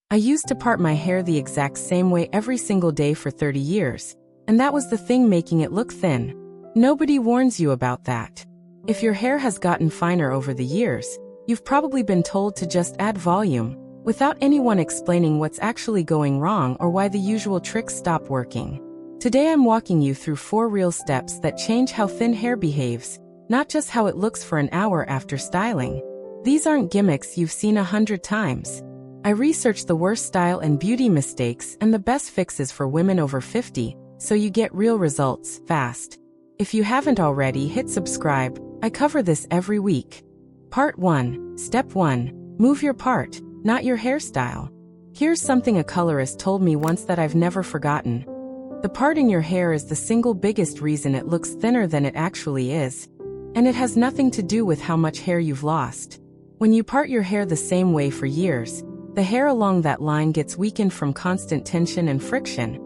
I used to part my hair the exact same way every single day for 30 years, and that was the thing making it look thin. Nobody warns you about that. If your hair has gotten finer over the years, you've probably been told to just add volume, without anyone explaining what's actually going wrong or why the usual tricks stop working. Today I'm walking you through 4 real steps that change how thin hair behaves, not just how it looks for an hour after styling. These aren't gimmicks you've seen 100 times. I researched the worst style and beauty mistakes and the best fixes for women over 50, so you get real results, fast. If you haven't already, hit subscribe. I cover this every week. Part 1. Step 1. Move your part, not your hairstyle. Here's something a colorist told me once that I've never forgotten. The part in your hair is the single biggest reason it looks thinner than it actually is. And it has nothing to do with how much hair you've lost. When you part your hair the same way for years, the hair along that line gets weakened from constant tension and friction,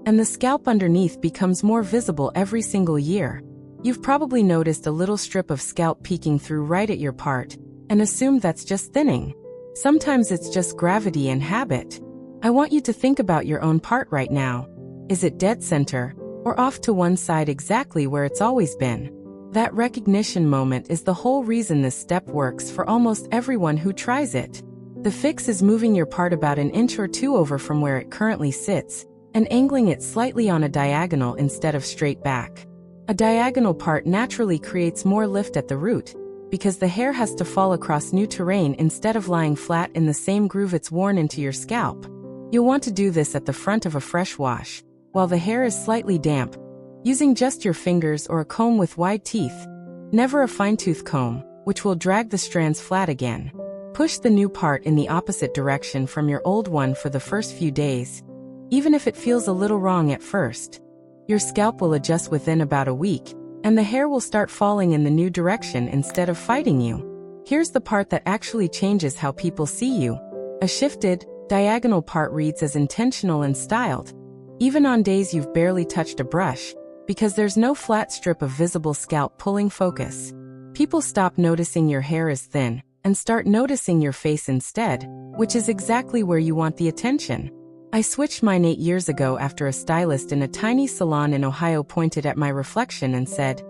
and the scalp underneath becomes more visible every single year. You've probably noticed a little strip of scalp peeking through right at your part, and assumed that's just thinning. Sometimes it's just gravity and habit. I want you to think about your own part right now. Is it dead center, or off to one side exactly where it's always been? That recognition moment is the whole reason this step works for almost everyone who tries it. The fix is moving your part about an inch or 2 over from where it currently sits, and angling it slightly on a diagonal instead of straight back. A diagonal part naturally creates more lift at the root, because the hair has to fall across new terrain instead of lying flat in the same groove it's worn into your scalp. You'll want to do this at the front of a fresh wash, while the hair is slightly damp, using just your fingers or a comb with wide teeth. Never a fine-tooth comb, which will drag the strands flat again. Push the new part in the opposite direction from your old one for the first few days, even if it feels a little wrong at first. Your scalp will adjust within about a week, and the hair will start falling in the new direction instead of fighting you. Here's the part that actually changes how people see you. A shifted, diagonal part reads as intentional and styled, even on days you've barely touched a brush, because there's no flat strip of visible scalp pulling focus. People stop noticing your hair is thin, and start noticing your face instead, which is exactly where you want the attention. I switched mine 8 years ago after a stylist in a tiny salon in Ohio pointed at my reflection and said,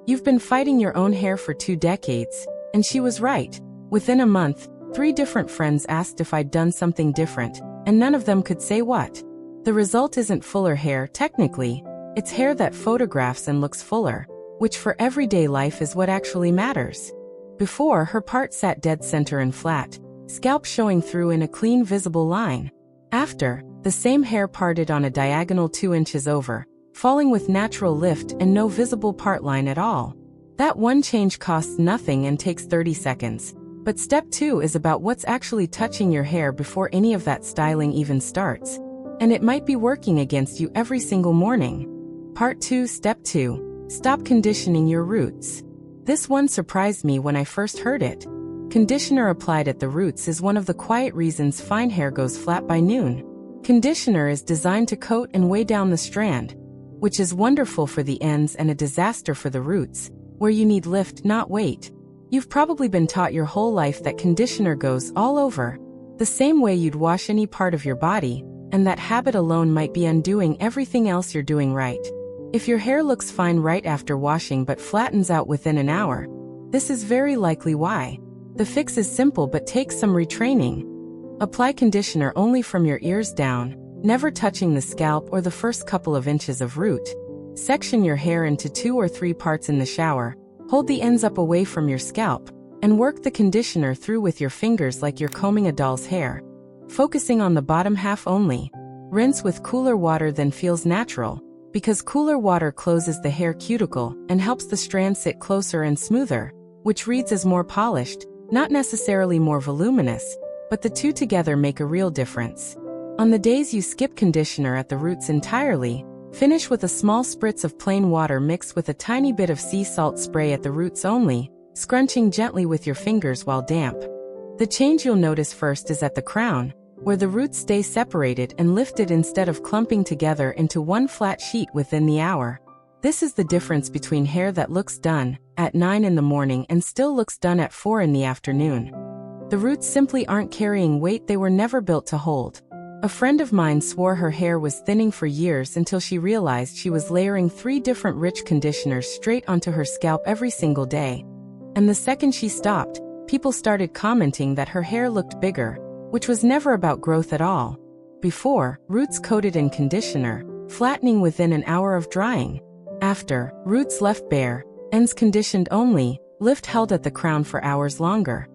"You've been fighting your own hair for 2 decades, and she was right. Within a month, 3 different friends asked if I'd done something different, and none of them could say what. The result isn't fuller hair, technically. It's hair that photographs and looks fuller, which for everyday life is what actually matters." Before, her part sat dead center and flat, scalp showing through in a clean visible line. After, the same hair parted on a diagonal 2 inches over, falling with natural lift and no visible part line at all. That one change costs nothing and takes 30 seconds. But step 2 is about what's actually touching your hair before any of that styling even starts. And it might be working against you every single morning. Part 2. Step 2. Stop conditioning your roots. This one surprised me when I first heard it. Conditioner applied at the roots is one of the quiet reasons fine hair goes flat by noon. Conditioner is designed to coat and weigh down the strand, which is wonderful for the ends and a disaster for the roots, where you need lift, not weight. You've probably been taught your whole life that conditioner goes all over, the same way you'd wash any part of your body, and that habit alone might be undoing everything else you're doing right. If your hair looks fine right after washing but flattens out within an hour, this is very likely why. The fix is simple but takes some retraining. Apply conditioner only from your ears down, never touching the scalp or the first couple of inches of root. Section your hair into 2 or 3 parts in the shower, hold the ends up away from your scalp, and work the conditioner through with your fingers like you're combing a doll's hair. Focusing on the bottom half only. Rinse with cooler water than feels natural, because cooler water closes the hair cuticle and helps the strand sit closer and smoother, which reads as more polished, not necessarily more voluminous, but the two together make a real difference. On the days you skip conditioner at the roots entirely, finish with a small spritz of plain water mixed with a tiny bit of sea salt spray at the roots only, scrunching gently with your fingers while damp. The change you'll notice first is at the crown, where the roots stay separated and lifted instead of clumping together into one flat sheet within the hour. This is the difference between hair that looks done at 9 in the morning and still looks done at 4 in the afternoon. The roots simply aren't carrying weight they were never built to hold. A friend of mine swore her hair was thinning for years until she realized she was layering 3 different rich conditioners straight onto her scalp every single day. And the second she stopped, people started commenting that her hair looked bigger, which was never about growth at all. Before, roots coated in conditioner, flattening within an hour of drying. After, roots left bare, ends conditioned only, lift held at the crown for hours longer.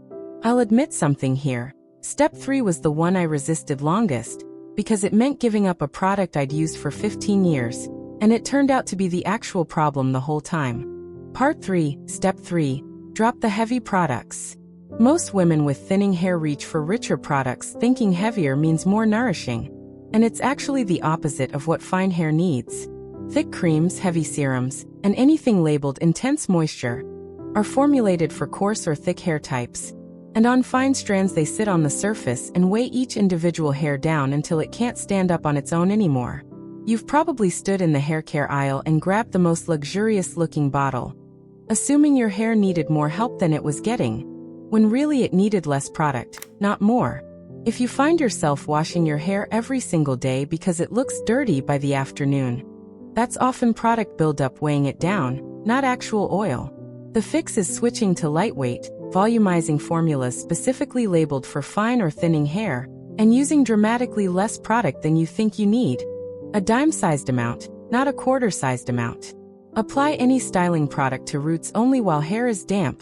I'll admit something here. Step 3 was the one I resisted longest, because it meant giving up a product I'd used for 15 years, and it turned out to be the actual problem the whole time. Part 3, Step 3, drop the heavy products. Most women with thinning hair reach for richer products thinking heavier means more nourishing, and it's actually the opposite of what fine hair needs. Thick creams, heavy serums, and anything labeled intense moisture are formulated for coarse or thick hair types. And on fine strands they sit on the surface and weigh each individual hair down until it can't stand up on its own anymore. You've probably stood in the hair care aisle and grabbed the most luxurious-looking bottle, assuming your hair needed more help than it was getting, when really it needed less product, not more. If you find yourself washing your hair every single day because it looks dirty by the afternoon, that's often product buildup weighing it down, not actual oil. The fix is switching to lightweight, volumizing formulas specifically labeled for fine or thinning hair, and using dramatically less product than you think you need. A dime-sized amount, not a quarter-sized amount. Apply any styling product to roots only while hair is damp,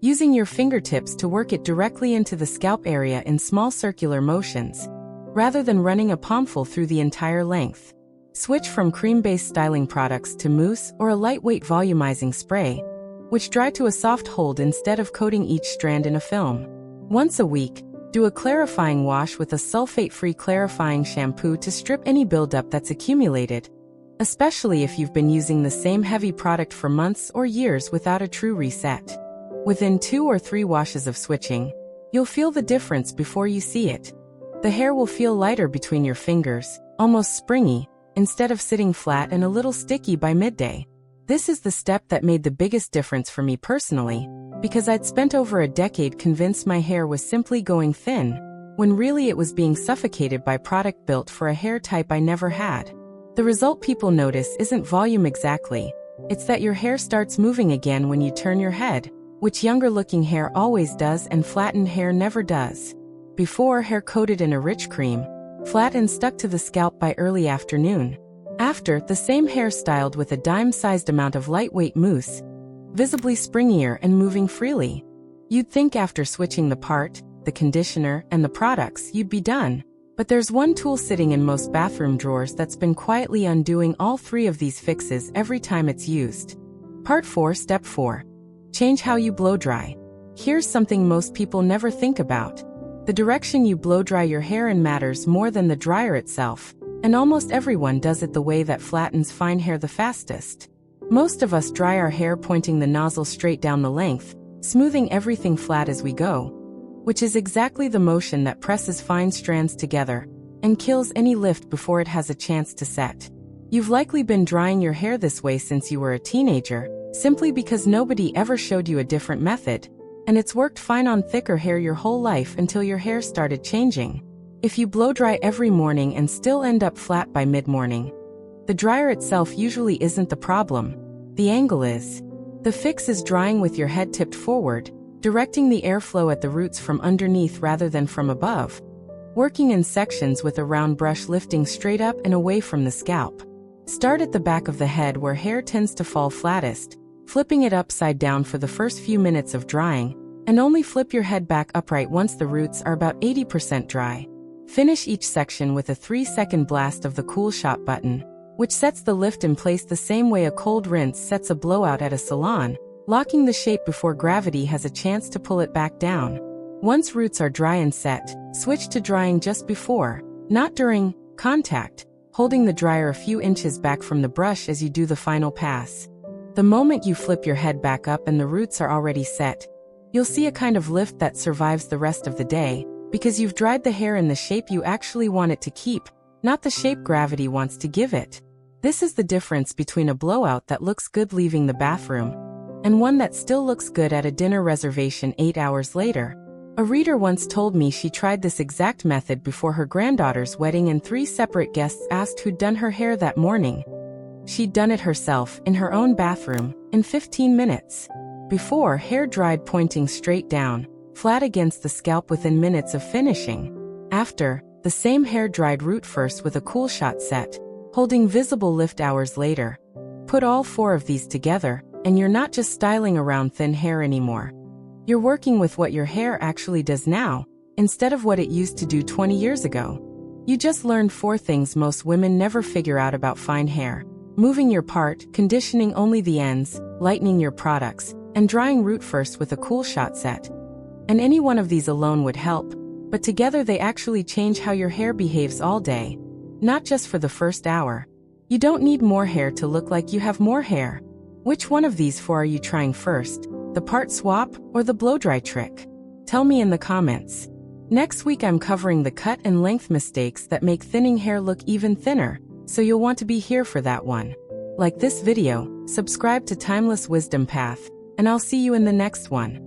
using your fingertips to work it directly into the scalp area in small circular motions, rather than running a palmful through the entire length. Switch from cream-based styling products to mousse or a lightweight volumizing spray, which dry to a soft hold instead of coating each strand in a film. Once a week, do a clarifying wash with a sulfate-free clarifying shampoo to strip any buildup that's accumulated, especially if you've been using the same heavy product for months or years without a true reset. Within 2 or 3 washes of switching, you'll feel the difference before you see it. The hair will feel lighter between your fingers, almost springy, instead of sitting flat and a little sticky by midday. This is the step that made the biggest difference for me personally, because I'd spent over a decade convinced my hair was simply going thin, when really it was being suffocated by product built for a hair type I never had. The result people notice isn't volume exactly, it's that your hair starts moving again when you turn your head, which younger-looking hair always does and flattened hair never does. Before, hair coated in a rich cream, flat and stuck to the scalp by early afternoon. After, the same hair styled with a dime-sized amount of lightweight mousse, visibly springier and moving freely. You'd think after switching the part, the conditioner, and the products, you'd be done. But there's one tool sitting in most bathroom drawers that's been quietly undoing all 3 of these fixes every time it's used. Part 4, Step 4. Change how you blow-dry. Here's something most people never think about. The direction you blow-dry your hair in matters more than the dryer itself. And almost everyone does it the way that flattens fine hair the fastest. Most of us dry our hair pointing the nozzle straight down the length, smoothing everything flat as we go, which is exactly the motion that presses fine strands together and kills any lift before it has a chance to set. You've likely been drying your hair this way since you were a teenager, simply because nobody ever showed you a different method, and it's worked fine on thicker hair your whole life until your hair started changing. If you blow-dry every morning and still end up flat by mid-morning, the dryer itself usually isn't the problem. The angle is. The fix is drying with your head tipped forward, directing the airflow at the roots from underneath rather than from above, working in sections with a round brush lifting straight up and away from the scalp. Start at the back of the head where hair tends to fall flattest, flipping it upside down for the first few minutes of drying, and only flip your head back upright once the roots are about 80% dry. Finish each section with a 3-second blast of the Cool Shot button, which sets the lift in place the same way a cold rinse sets a blowout at a salon, locking the shape before gravity has a chance to pull it back down. Once roots are dry and set, switch to drying just before, not during, contact, holding the dryer a few inches back from the brush as you do the final pass. The moment you flip your head back up and the roots are already set, you'll see a kind of lift that survives the rest of the day, because you've dried the hair in the shape you actually want it to keep, not the shape gravity wants to give it. This is the difference between a blowout that looks good leaving the bathroom, and one that still looks good at a dinner reservation 8 hours later. A reader once told me she tried this exact method before her granddaughter's wedding and 3 separate guests asked who'd done her hair that morning. She'd done it herself, in her own bathroom, in 15 minutes. Before, hair dried pointing straight down, flat against the scalp within minutes of finishing. After, the same hair dried root first with a cool shot set, holding visible lift hours later. Put all 4 of these together, and you're not just styling around thin hair anymore. You're working with what your hair actually does now, instead of what it used to do 20 years ago. You just learned 4 things most women never figure out about fine hair: moving your part, conditioning only the ends, lightening your products, and drying root first with a cool shot set. And any one of these alone would help, but together they actually change how your hair behaves all day, not just for the first hour. You don't need more hair to look like you have more hair. Which one of these 4 are you trying first? The part swap or the blow dry trick? Tell me in the comments. Next week I'm covering the cut and length mistakes that make thinning hair look even thinner, so you'll want to be here for that one. Like this video, subscribe to Timeless Wisdom Path, and I'll see you in the next one.